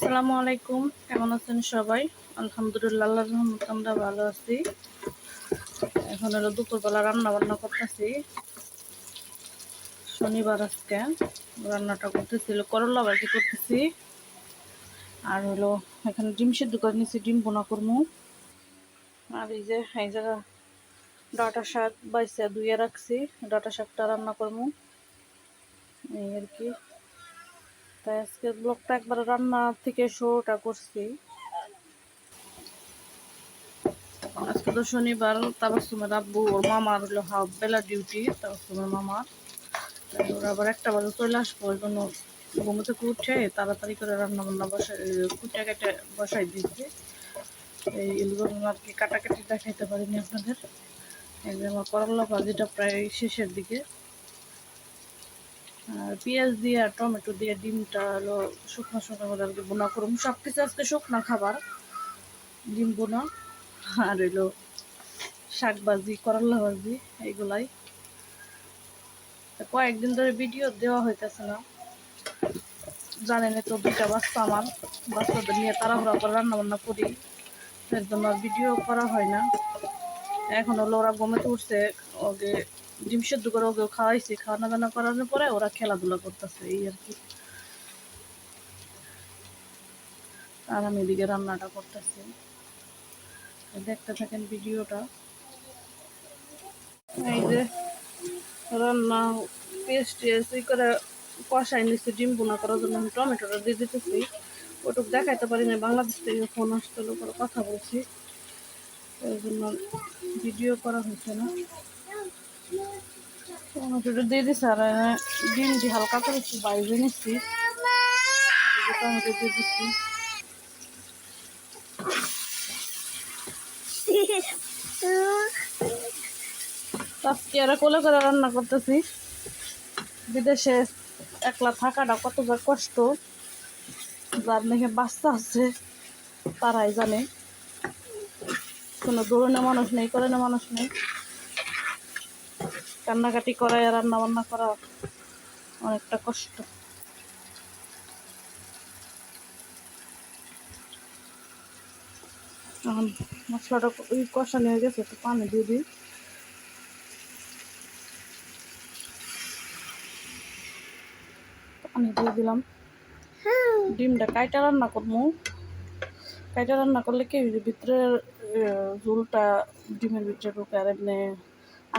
আসসালামু আলাইকুম, কেমন আছেন সবাই? আলহামদুলিল্লাহ, আল্লাহর রহমতে আমরা ভালো আছি। এখন হলো দুপুরবেলা রান্না বান্না করতেছি। শনিবার আজকে রান্নাটা করতেছিল করলা ভাজি করতেছি। আর হলো এখানে ডিম সিদ্ধ করে নিয়েছি, ডিম বোনা করবো। আর এই জায়গা ডাঁটা শাক বাইসা ধুয়ে রাখছি, ডাঁটা শাকটা রান্না করবো এই আর কি। তাই আজকে ব্লগটা একবার রান্না থেকে শুরুটা করছি। আজকে তো শনিবার, তাবাসসুমের আব্বু ওর মামার হলো হাফ বেলা ডিউটি, তাবাসসুমের মামার। তাই ওরা আবার 1টা বাজে চলে আসবো, ওই জন্য ঘুম থেকে উঠে তাড়াতাড়ি করে রান্না বান্না কুটে কেটে বসাই দিয়েছি। এইগুলো আর কি কাটাকাটি দেখাইতে পারিনি আপনাদের। এই যে আমার করলা ভাজিটা প্রায় শেষের দিকে। আর পেঁয়াজ দিয়ে আর টমেটো দিয়ে ডিমটা হলো শুকনো শুকনো করে আর কি বোনা করুন। সব কিছু আজকে শুকনো খাবার, ডিম বোনা আর হলো শাক ভাজি, করলা ভাজি, এইগুলাই। কয়েকদিন ধরে ভিডিও দেওয়া হইতেছে না, জানেন তো 2টা বাচ্চা আমার, বাচ্চাদের নিয়ে তাড়াহুড়া করে রান্না বান্না করি, এর জন্য ভিডিও করা হয় না। এখন হলো ওরা ঘুমাতে উঠছে, ওকে ডিম সেদ্ধ করে ওকেও খাওয়াইছি, খাওয়ানো দাওয়া করানোর পরে ওরা খেলাধুলা করতেছে এই আর কি। আর আমি এদিকে রান্নাটা করতেছি, দেখতে থাকেন ভিডিওটা। এই যে রান্না পেস্ট করে কষাই নিচ্ছি ডিম বোনা করার জন্য। আমি টমেটোটা দিয়ে দিতেছি, ওটুক দেখাইতে পারি না, বাংলাদেশ থেকে ফোন আসছিল করে কথা বলছি, ওই জন্য ভিডিও করা হয়েছে না। টমেটোটা দিয়ে দিচ্ছি আর ডিমটি হালকা করে একটু বাইরে নিচ্ছি, টমেটো দিয়ে দিচ্ছি। আজকে আর কোলে করে রান্না করতেছি। বিদেশে একলা থাকাটা কত যা কষ্ট, যার নাকি বাচ্চা আছে তারাই জানে। কোনো দৌড়ানো মানুষ নেই, করানো মানুষ নেই, কান্নাকাটি করা আর রান্না বান্না করা অনেকটা কষ্ট। এখন মশলাটা কষানো হয়ে গেছে, একটু পানি দিয়ে দিই। পানি দিয়ে দিলাম। ডিমটা কাইটা রান্না করবো, কাইটা রান্না করলে কি ভিতরে ঝোলটা ডিমের ভিতরে ঢুকে, আর এমনি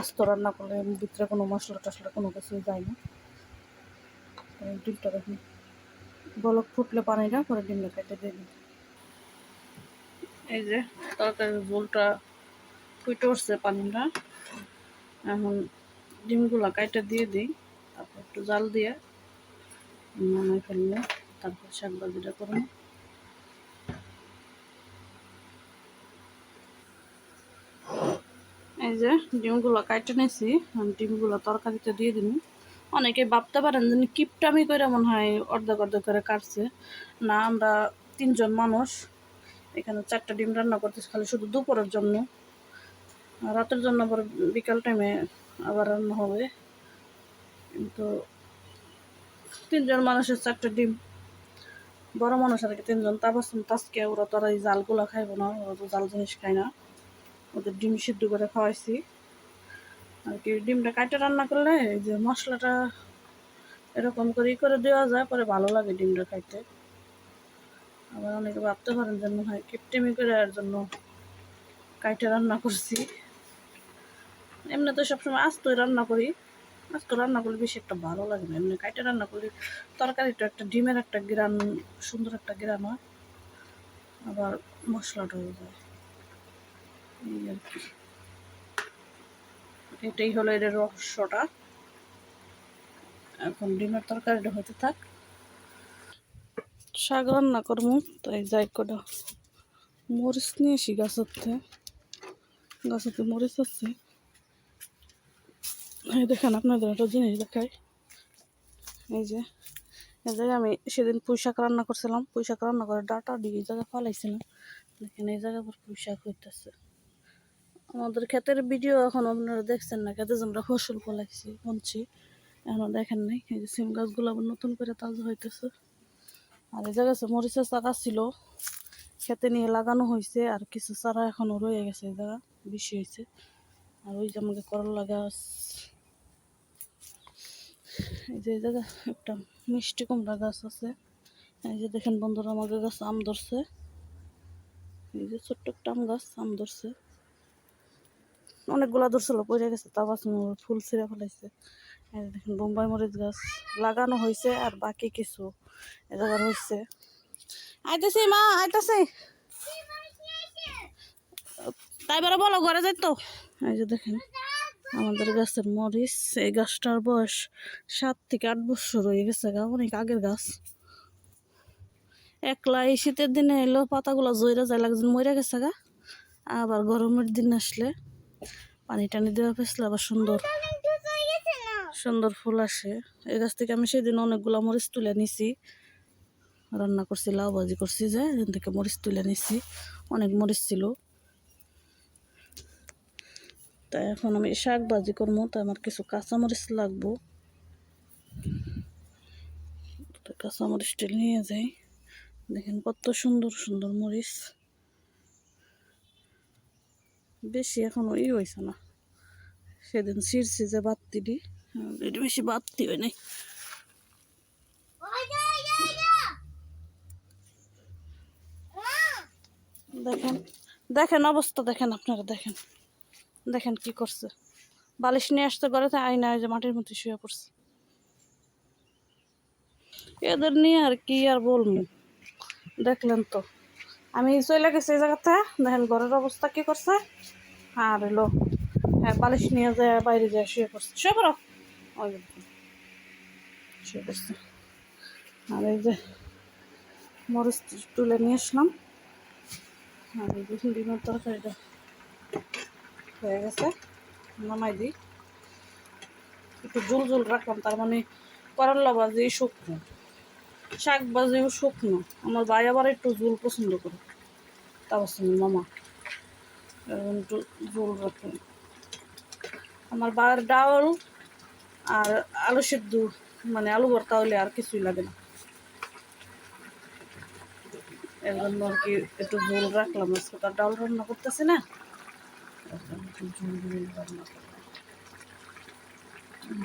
আস্ত রান্না করলে ভিতরে কোনো মশলা টশলা কোনো কিছু যায় না। ডিমটা দেখুন বলক ফুটলে পানিটা পরে ডিমটা কেটে দিয়ে দিই। এই যে তরকারির ঝোলটা ফুটে উঠছে পানিটা, এখন ডিমগুলো কাইটা দিয়ে দিই, তারপর একটু জাল দিয়ে নামাই ফেললে তারপর শাক ভাজিটা করুন। এই যে ডিমগুলো কাইটে নিয়েছি, ডিমগুলো তরকারিতে দিয়ে দিন। অনেকে ভাবতে পারেন যে কিপটামি করে মনে হয় অর্ধেক অর্ধেক করে কাটছে, না আমরা 3জন মানুষ, এখানে 4টা ডিম রান্না করতেছি খালি শুধু দুপুরের জন্য, রাতের জন্য আবার বিকাল টাইমে আবার রান্না হবে। কিন্তু 3জন মানুষের 4টা ডিম, বড় মানুষ আর কি 3জন। তাবাসসুম তাজকে ওরা তো আর এই জালগুলো খাইবো না, ওরা তো জাল জিনিস খায় না, ওদের ডিম সিদ্ধ করে খাওয়াইছি আর কি। ডিমটা কাটে রান্না করলে এই যে মশলাটা এরকম করে দেওয়া যায়, পরে ভালো লাগে ডিমটা খাইতে। আবার অনেকে ভাবতে পারেন যে মনে হয় কিপটেমি করে এর জন্য কাইটে রান্না করছি। এমনি তো সবসময় আস্তই রান্না করি, আস্ত রান্না করলে বেশি একটা ভালো লাগে না, এমনি কাইটে রান্না করলে তরকারিটা একটা ডিমের একটা গ্রান, সুন্দর একটা গ্রান হয়, আবার মশলাটা হয়ে যায় এই আর কি। এটাই হলো এর রহস্যটা। এখন ডিমের তরকারিটা হতে থাক, শাক রান্না করবো। তাই যাই কটা মরিচ নিয়ে এসি গাছতে, গাছতে মরিচ আছে। দেখেন আপনাদের একটা জিনিস দেখাই, এই যে এই জায়গায় আমি সেদিন পুঁই শাক রান্না করছিলাম, পুঁই শাক রান্না করে ডাটা দিয়ে এই জায়গায় ফলাইছিলাম, দেখেন এই জায়গায় পর পুঁই শাক হইতেছে। আমাদের ক্ষেতের ভিডিও এখন আপনারা দেখছেন না, ক্ষেতে আমরা ফসল ফলাইছি বুনছি, এখনো দেখেন নাই। এই যে সিম গাছগুলো আবার নতুন করে তাজা হইতেছে, আর এই জায়গায় মরিচের চারা ছিল, খেতে নিয়ে লাগানো হয়েছে, আর কিছু চারা এখনও রয়ে গেছে, এই জায়গা বেশি হয়েছে। আর ওই যে আমাকে করলা গাছ, এই যে এই জায়গা একটা মিষ্টি কুমড়া গাছ আছে। এই যে দেখেন বন্ধুরা, আমাদের গাছ আম ধরছে, এই যে ছোট্ট একটা আম গাছ আম ধরছে, অনেকগুলা ধরছিল পড়ে গেছে, তা গাছ ফুল ছিঁড়ে ফেলাইছে। এই যে দেখেন বোম্বাই মরিচ গাছ লাগানো হয়েছে, আর বাকি কিছু এ জায়গার হয়েছে। আইতেছি মা, আইতেছি, তাই বেড়া বলো ঘরে যাই তো। এই যে দেখেন আমাদের গাছের মরিচ, এই গাছটার বয়স 7 থেকে 8 বছর হয়ে গেছে গা, অনেক আগের গাছ। একলা এই শীতের দিনে এলো পাতাগুলো জয়রা যায়, লাগছে মরে গেছে গা। আবার গরমের দিন আসলে পানি টানি দেওয়া পেছলে আবার সুন্দর সুন্দর ফুল আসে। এই গাছ থেকে আমি সেদিন অনেকগুলো মরিচ তুলে নিছি, রান্না করছি, লাউ ভাজি করছি, যে এখান থেকে মরিচ তুলে নিছি, অনেক মরিচ ছিল। তাই এখন আমি শাক ভাজি করবো, তাই আমার কিছু কাঁচামরিচ লাগবো, কাঁচামরিচটা নিয়ে যাই। দেখেন কত সুন্দর সুন্দর মরিচ, বেশি এখনো হয়েছে না, সেদিন ছিঁড়ছি যে বাত্তি দি, এটা বেশি বাত্তি হয় নাই। দেখেন দেখেন অবস্থা, দেখেন আপনারা, দেখেন দেখেন কি করছে, বালিশ নিয়ে আসতে ঘরে, আইনা যে মাটির মধ্যে শুয়ে পড়ছে। এদের নিয়ে আর কি আর বলবো, দেখলেন তো আমি চলে গেছি এই জায়গাতে, দেখেন ঘরের অবস্থা কি করছে। আর এলো হ্যাঁ, বালিশ নিয়ে যায় বাইরে যায় শুয়ে পড়ছে, শুয়ে পড়ো, ওই শুয়ে পড়ছে। আর এই যে মরিচ তুলে নিয়ে আসলাম, আর এই যে ডিমের তরকারিটা হয়ে গেছে, নামাই দিই। একটু ঝোল ঝোল রাখলাম, তার মানে করলা ভাজি শুকনো, শাক ভাজিও শুকনো। আমার ভাই আবার একটু ঝোল পছন্দ করে, তা পছন্দ মামা একটু ঝোল রাখলাম। আমার বার ডাল আর আলু সিদ্ধ, মানে আলু ভর্তা হলে আর কিছুই লাগে না, এর জন্য আর কি একটু ঝোল রাখলাম। আজকে তার ডাল রান্না করতেছে না,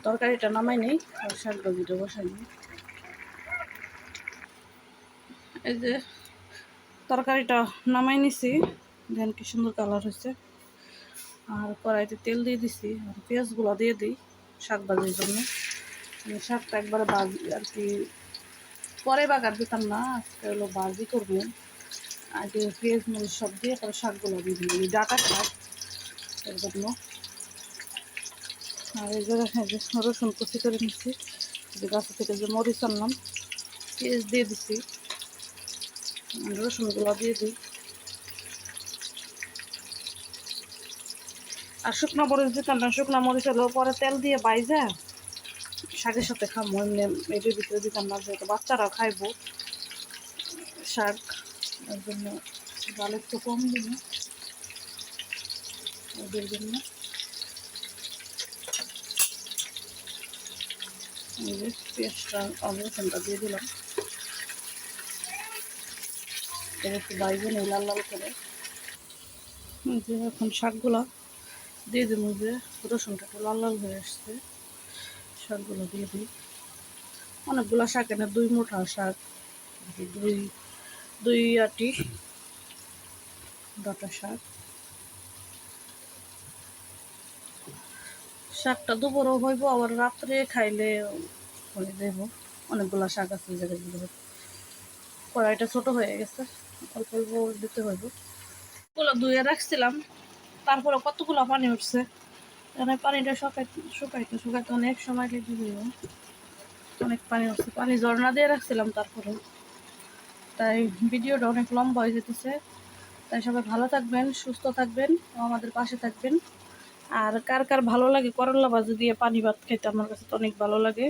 তরকারিটা নামাই নেই, আর শাক ভাজিটা বসাই নেই। এই যে তরকারিটা নামাই নিছি, দেখেন কি সুন্দর কালার হয়েছে। আর কড়াইতে তেল দিয়ে দিছি, আর পেঁয়াজগুলো দিয়ে দিই শাক ভাজির জন্য। শাকটা একবারে ভাজি আর কি, পরে বাগার দিতাম না, আজকে হলো ভাজি করবো। আগে পেঁয়াজ মরিচ সব দিয়ে তারপরে শাকগুলো দিয়ে দিই, ডাটা শাক এর জন্য। আর এই যে দেখেন যে রসুন কুচি করে নিচ্ছি, যে গাছ থেকে যে মরিচ আনলাম, পেঁয়াজ দিয়ে দিচ্ছি, রসুনগুলো দিয়ে দিই। আর শুকনো মরিচ দিতাম না, শুকনো মরিচ হলো পরে তেল দিয়ে বাইজা শাকের সাথে খাবো, এমনি এটির ভিতরে দিতাম না, যেহেতু বাচ্চারাও খাইবো শাক, এর জন্য ডাল একটু কম দিব ওদের জন্য। এই যে পেঁয়াজটা আর রসুনটা দিয়ে দিলাম, এর একটু বাইজে নেই লাল লাল করে। যে এখন শাকগুলো দিয়ে দেবো, যে রসুনটা একটু লাল লাল হয়ে আসছে, শাকগুলো দিয়ে দিই। অনেকগুলো শাক এনে 2 মুঠা শাক, দুই দুই আটি ডাঁটা শাক। শাকটা দুপুরও হইব, আবার রাত্রে খাইলে হয়ে যাব। অনেকগুলো শাক আছে জায়গাগুলো, কড়াইটা ছোট হয়ে গেছে, অল্প অল্প দিতে হইব। ওগুলো ধুয়ে রাখছিলাম, তারপরে কতগুলো পানি উঠছে, এখানে পানিটা শুকাইতে শুকাইতে অনেক সময় লেগে দিব, অনেক পানি উঠছে, পানি ঝর্ণা দিয়ে রাখছিলাম তারপরে, তাই ভিডিওটা অনেক লম্বা হয়ে যেতেছে। তাই সবাই ভালো থাকবেন, সুস্থ থাকবেন ও আমাদের পাশে থাকবেন। আর কার কার ভালো লাগে করলা ভাজি দিয়ে পানি ভাত খেতে, আমার কাছে তো অনেক ভালো লাগে।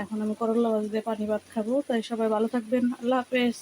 এখন আমি করলা ভাজি দিয়ে পানি ভাত খাবো, তাই সবাই ভালো থাকবেন, আল্লাহ হাফেজ।